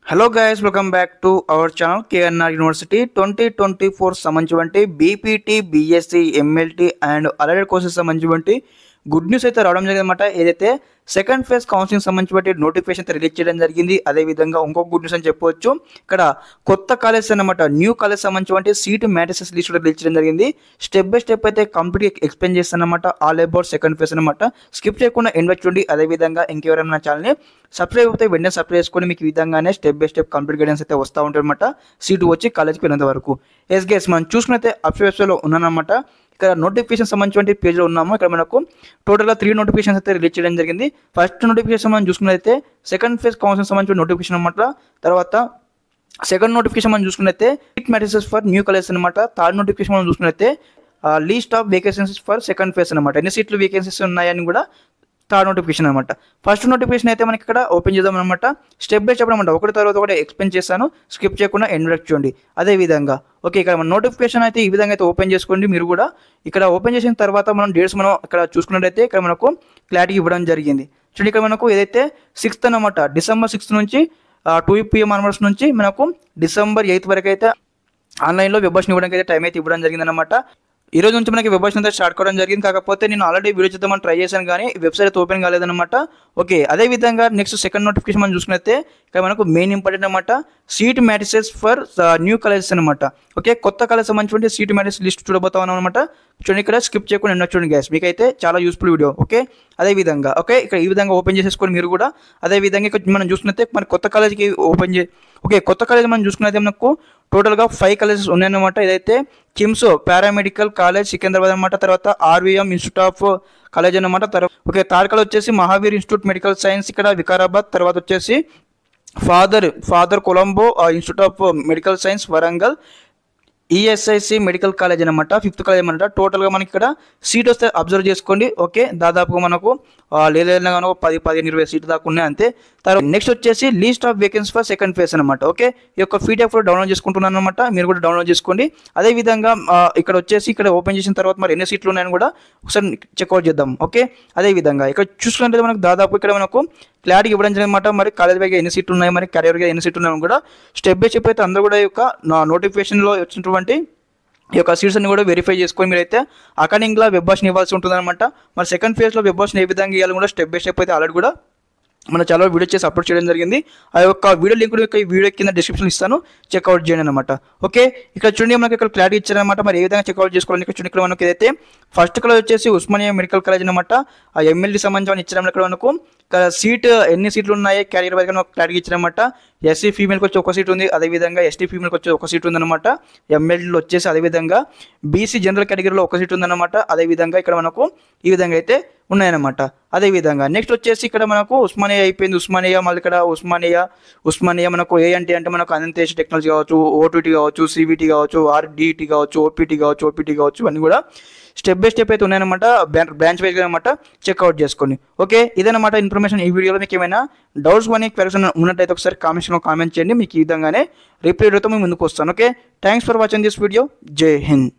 Hello guys, welcome back to our channel KNR university 2024 సంబంధించి BPT, BSc, MLT and allied courses సంబంధించి good news అయితే రావడం జరిగిందన్నమాట. ఏదైతే సెకండ్ ఫేజ్ కౌన్సిలింగ్ సంబంధించి నోటిఫికేషన్ అయితే రిలీజ్ చేయడం జరిగింది. అదేవిధంగా ఇంకొక గుడ్ న్యూస్ అని చెప్పవచ్చు, ఇక్కడ కొత్త కాలేజ్ అనమాట, న్యూ కాలేజ్ సంబంధించి సీట్ మ్యాట్రిసెస్ లిస్ట్ రిలీజ్ చేయడం జరిగింది. స్టెప్ బై స్టెప్ అయితే కంప్లీట్ ఎక్స్ప్లెయిన్ చేస్తానమాట, ఆల్ అబౌట్ సెకండ్ ఫేజ్ అనమాట. స్కిప్ చేయకుండా ఎండ్ వరకు చూడండి. అదేవిధంగా ఇంకెవరైనా నా ఛానల్ని సబ్స్క్రైబ్ అయితే వెంటనే సబ్స్క్రైబ్ చేసుకొని మీకు ఈ విధంగానే step by step complete guidance అయితే వస్తూ ఉంటుంది అనమాట, సీటు వచ్చి కాలేజ్కి వెళ్ళేంత వరకు. ఎస్ గైస్, మనం చూసుకున్నైతే అప్డేట్స్లో ఉన్నానమాట. ఇక్కడ నోటిఫికేషన్ సంబంధించిన పేజ్లో ఉన్నాము. ఇక్కడ మనకు టోటల్గా 3 నోటిఫికేషన్స్ అయితే రిలీజ్ చేయడం జరిగింది. ఫస్ట్ నోటిఫికేషన్ మనం చూసుకున్నైతే సెకండ్ ఫేజ్ కౌన్సిలింగ్ సంబంధించిన నోటిఫికేషన్ అనమాట. తర్వాత సెకండ్ నోటిఫికేషన్ మనం చూసుకున్నైతే seat matrices for new college అనమాట. థర్డ్ నోటిఫికేషన్ మనం చూసుకున్నైతే list of vacancies for second phase అనమాట, ఎన్ని సీట్లు వేకెన్సీస్ ఉన్నాయని కూడా థర్డ్ నోటిఫికేషన్ అనమాట. ఫస్ట్ నోటిఫికేషన్ అయితే మనకి ఇక్కడ ఓపెన్ చేద్దాం అనమాట. స్టెప్ బై స్టెప్ అనమాట, ఒకటి తర్వాత ఒకటి ఎక్స్ప్లెయిన్ చేస్తాను, స్కిప్ చేయకుండా ఎండ్ వరకు చూడండి. అదేవిధంగా ఓకే, ఇక్కడ మన నోటిఫికేషన్ అయితే ఈ విధంగా అయితే ఓపెన్ చేసుకోండి. మీరు కూడా ఇక్కడ ఓపెన్ చేసిన తర్వాత మనం డేట్స్ మనం ఇక్కడ చూసుకున్నట్టయితే ఇక్కడ మనకు క్లారిటీ ఇవ్వడం జరిగింది. చూడండి, ఇక్కడ మనకు ఏదైతే 6th అనమాట, December 6th నుంచి 2 PM ఆన్వర్డ్స్ నుంచి మనకు December 8th వరకు అయితే ఆన్లైన్లో వెబ్వర్షన్ ఇవ్వడానికి అయితే టైం అయితే ఇవ్వడం జరిగిందనమాట. ఈ రోజు నుంచి మనకి వెబ్వర్షన్ అయితే స్టార్ట్ కావడం జరిగింది. కాకపోతే నేను ఆల్రెడీ వీడియో చేద్దామని ట్రై చేశాను, కానీ వెబ్సైట్ అయితే ఓపెన్ కాలేదన్నమాట. ఓకే, అదేవిధంగా నెక్స్ట్ సెకండ్ నోటిఫికేషన్ మనం చూసుకున్నైతే ఇక్కడ మనకు మెయిన్ ఇంపార్టెంట్ అనమాట, seat matrices for new colleges అనమాట. ఓకే, కొత్త కాలేజ్ సంబంధించి సీట్ మ్యాట్రిసెస్ లిస్ట్ చూడబోతాం అనమాట. చూడండి, ఇక్కడ స్కిప్ చేయకుండా ఎన్నో చూడండి గ్యాస్, మీకు అయితే చాలా యూస్ఫుల్ వీడియో. ఓకే, అదేవిధంగా ఓకే, ఇక్కడ ఈ విధంగా ఓపెన్ చేసేసుకొని మీరు కూడా. అదేవిధంగా ఇక్కడ మనం చూసుకున్నైతే మన కొత్త కాలేజ్కి ఓకే, కొత్త కాలేజ్ మనం చూసుకున్నైతే మనకు టోటల్గా 5 కాలేజెస్ ఉన్నాయన్నమాట. ఇదైతే కిమ్స్ పారామెడికల్ కాలేజ్ సికింద్రాబాద్ అనమాట. తర్వాత ఆర్వీఎం ఇన్స్టిట్యూట్ ఆఫ్ కాలేజ్ అనమాట. తర్వాత ఓకే, థర్డ్ కాలేజ్ వచ్చేసి మహావీర్ ఇన్స్టిట్యూట్ మెడికల్ సైన్స్ ఇక్కడ వికారాబాద్. తర్వాత వచ్చేసి father Colombo institute of medical science Warangal. ESIC medical college అనమాట, 5th కాలేజ్ అనమాట. టోటల్గా మనకి ఇక్కడ సీట్ వస్తే అబ్జర్వ్ చేసుకోండి. ఓకే, దాదాపుగా మనకు లేదన్నా 10-20 సీట్లు దాకా ఉన్నాయి అంతే. తర్వాత నెక్స్ట్ వచ్చేసి least of vacancy for second phase అనమాట. ఓకే, ఈ యొక్క పీడిఎఫ్ కూడా డౌన్లోడ్ చేసుకుంటున్నాను అనమాట, మీరు కూడా డౌన్లోడ్ చేసుకోండి. అదేవిధంగా ఇక్కడ వచ్చేసి ఇక్కడ ఓపెన్ చేసిన తర్వాత మరి ఎన్ని సీట్లు ఉన్నాయని కూడా ఒకసారి చెక్అవుట్ చేద్దాం. ఓకే, అదేవిధంగా ఇక్కడ చూసుకుంటే మనకు దాదాపు ఇక్కడ మనకు క్లారిటీ ఇవ్వడం జరిగిందన్నమాట. మరి కాలేజ్ వైగా ఎన్ని సీట్లు ఉన్నాయి, మరి కెరియర్గా ఎన్ని సీట్లు ఉన్నాయని కూడా స్టెప్ బై స్టెప్ అయితే అందరూ కూడా ఈ యొక్క నోటిఫికేషన్లో వచ్చినటువంటి ఈ యొక్క సీట్స్ అన్ని కూడా వెరిఫై చేసుకొని మీరైతే అకార్డింగ్గా వెబ్వర్షన్ ఇవ్వాల్సి ఉంటుందన్నమాట. మరి సెకండ్ ఫేజ్లో వెబ్వర్షన్ ఏ విధంగా ఇవ్వాలి కూడా స్టెప్ బై స్టెప్ అయితే ఆల్రెడీ కూడా మన చాలా వీడియో చేసి అప్లోడ్ చేయడం జరిగింది. ఆ యొక్క వీడియో లింక్ ఈ వీడియో కింద డిస్క్రిప్షన్ ఇస్తాను, చెక్అవుట్ చేయండి అనమాట. ఓకే, ఇక్కడ చూడండి మనకి ఇక్కడ క్లారిటీ ఇచ్చారనమాట. మరి ఏ విధంగా చెక్అవుట్ చేసుకోవాలి ఇక్కడ చూడండి. ఇక్కడ మనకి ఏదైతే ఫస్ట్ కాలేజ్ వచ్చేసి ఉస్మానియా మెడికల్ కాలేజ్ అనమాట. ఆ ఎంఎల్టీ సంబంధించిన ఇచ్చారన్నమాట. ఇక్కడ మనకు సీట్ ఎన్ని సీట్లు ఉన్నాయి క్యారియర్ వైజ్గా మనకు క్లారిటీ ఇచ్చారనమాట. ఎస్సీ ఫీమేల్కి వచ్చి ఒక సీట్ ఉంది, అదేవిధంగా ఎస్టీ ఫీమేల్కి వచ్చి ఒక సీట్ ఉందన్నమాట. ఎంఎల్టీలో వచ్చేసి అదేవిధంగా బీసీ జనరల్ కేటగిరీలో ఒక సీట్ ఉందన్నమాట. అదేవిధంగా ఇక్కడ మనకు ఈ విధంగా అయితే ఉన్నాయన్నమాట. అదేవిధంగా నెక్స్ట్ వచ్చేసి ఇక్కడ మనకు ఉస్మానియా అయిపోయింది. ఉస్మానియా మళ్ళీ ఇక్కడ ఉస్మానియా మనకు అంటే మనకు అనంతేష్ టెక్నాలజీ కావచ్చు, ఓటీటీ కావచ్చు, సివిటీ కావచ్చు, ఆర్డిటీ కావచ్చు, ఓపీటీ కావచ్చు అన్నీ కూడా స్టెప్ బై స్టెప్ అయితే ఉన్నాయన్నమాట, బ్రాంచ్ వైజ్గా అనమాట. చెక్అవుట్ చేసుకోండి. ఓకే, ఇదన్నమాట ఇన్ఫర్మేషన్. ఈ వీడియోలో మీకు ఏమైనా డౌట్స్ కానీ క్వెరీస్ ఉన్నట్టయితే ఒకసారి కామెంట్స్లో కామెంట్ చేయండి, మీకు ఈ విధంగానే రిప్లై తో మేము ముందుకు వస్తాను. Okay, thanks for watching this video. జై హింద్.